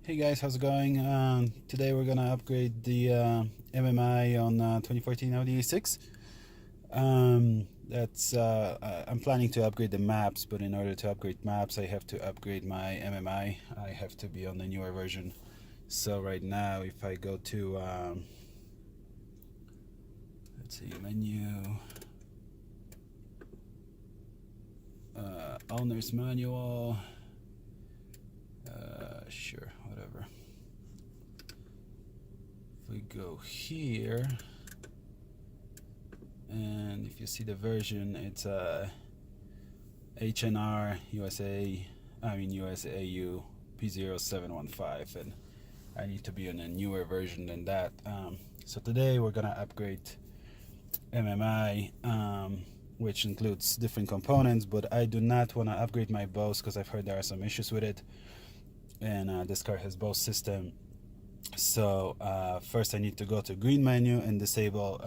Hey guys, how's it going? Today we're gonna upgrade the MMI on 2014 Audi A6. I'm planning to upgrade the maps, but in order to upgrade maps, I have to upgrade my MMI. I have to be on the newer version. So right now, if I go to let's see, menu, owner's manual, sure, whatever. If we go here. And if you see the version, it's HNR USAU P0715, and I need to be on a newer version than that. So today we're gonna upgrade MMI, which includes different components, but I do not want to upgrade my Bose because I've heard there are some issues with it, and this car has Bose system. So first I need to go to green menu and disable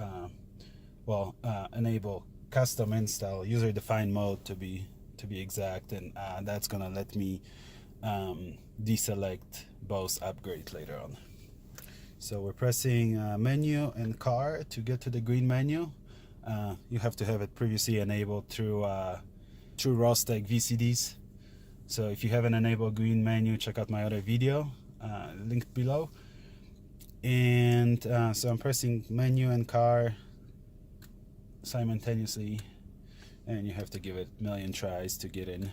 enable custom install user-defined mode to be exact, and that's gonna let me deselect Bose upgrade later on. So we're pressing menu and car to get to the green menu. You have to have it previously enabled through Rostec VCDs. So if you haven't enabled green menu, check out my other video linked below. And so I'm pressing menu and car simultaneously, and you have to give it a million tries to get in.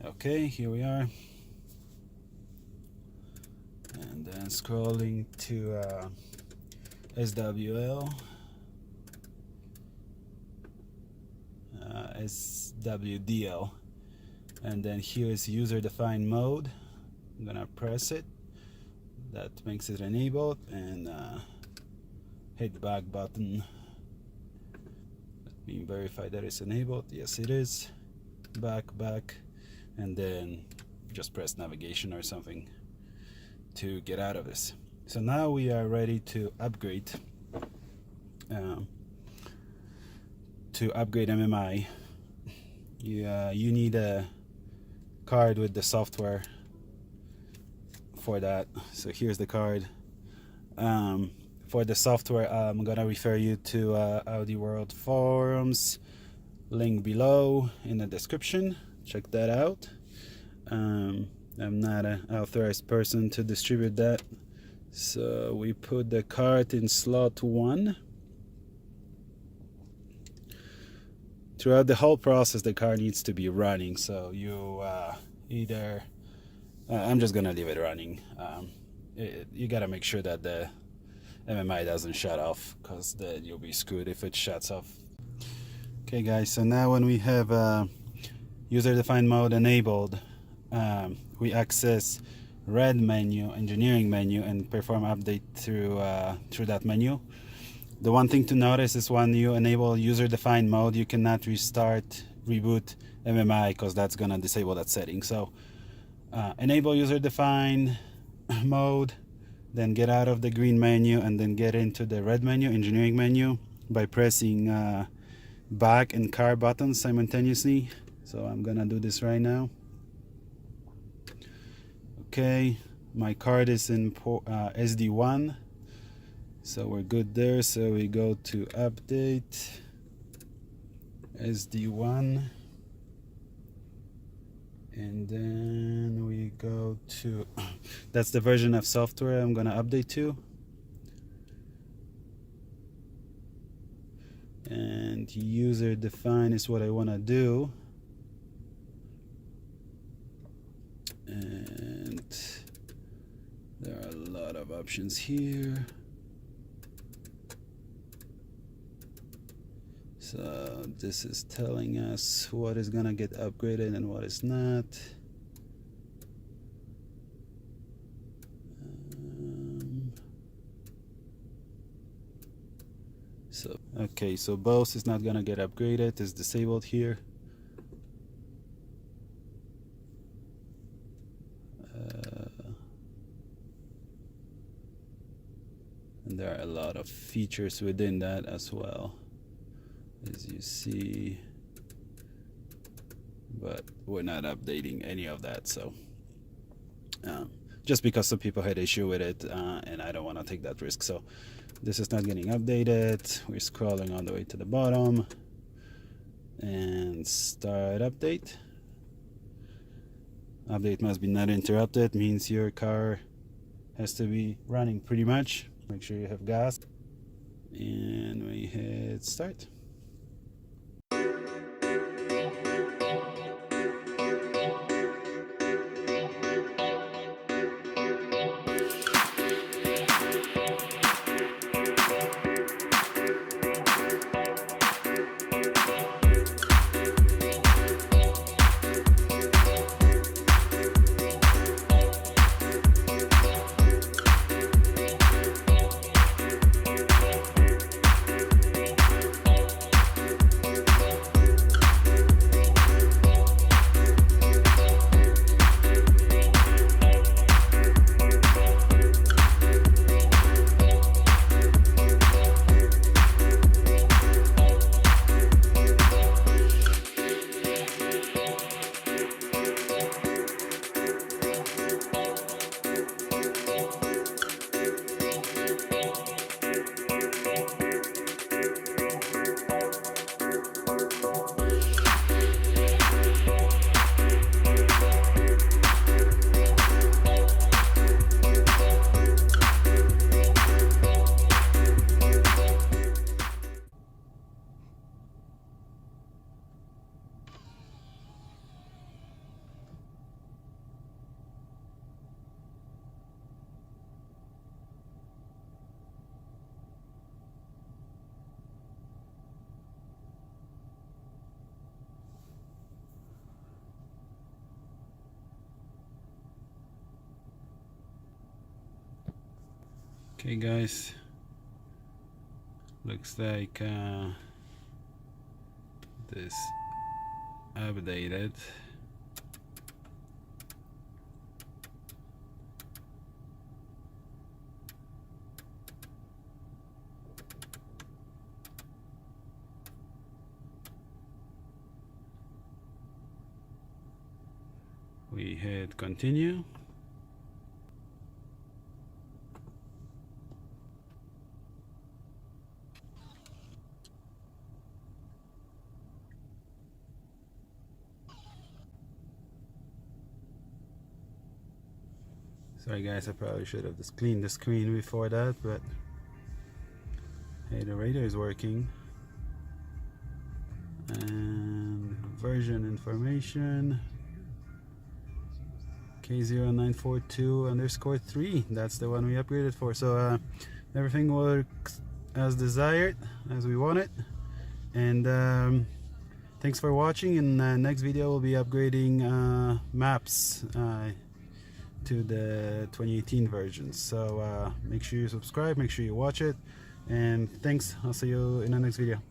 Okay, here we are, and then scrolling to SWL, SWDL, and then here is user-defined mode. I'm gonna press it. That makes it enabled, and hit the back button. Let me verify that it's enabled. Yes, it is. Back, and then just press navigation or something to get out of this. So now we are ready to upgrade MMI. You need a card with the software for that. So here's the card. For the software, I'm gonna refer you to Audi World forums, link below in the description. Check that out. I'm not an authorized person to distribute that. So we put the card in slot 1. Throughout the whole process, the car needs to be running. So you I'm just gonna leave it running. You gotta make sure that the MMI doesn't shut off, because then you'll be screwed if it shuts off. Okay guys, so now when we have user-defined mode enabled, we access red menu, engineering menu, and perform update through that menu. The one thing to notice is when you enable user-defined mode, you cannot reboot MMI, because that's gonna disable that setting. So enable user-defined mode, then get out of the green menu, and then get into the red menu, engineering menu, by pressing back and car buttons simultaneously. So I'm gonna do this right now. Okay, my card is in SD1, so we're good there. So we go to update SD1, and then we go to that's the version of software I'm gonna update to, and user define is what I want to do. And there are a lot of options here. So this is telling us what is gonna get upgraded and what is not. Okay, so Bose is not gonna get upgraded, it's disabled here. and there are a lot of features within that as well, as you see, but we're not updating any of that. So just because some people had issue with it, and I don't want to take that risk. So this is not getting updated. We're scrolling all the way to the bottom and start update. Update must be not interrupted, means your car has to be running pretty much. Make sure you have gas, and we hit start. Okay guys, looks like this updated. We hit continue. Sorry guys, I probably should have just cleaned the screen before that, but hey, the radar is working. And version information K0942_3, that's the one we upgraded for. So everything works as desired, as we want it. And thanks for watching. In the next video we'll be upgrading maps to the 2018 version. So make sure you subscribe, make sure you watch it, and thanks. I'll see you in the next video.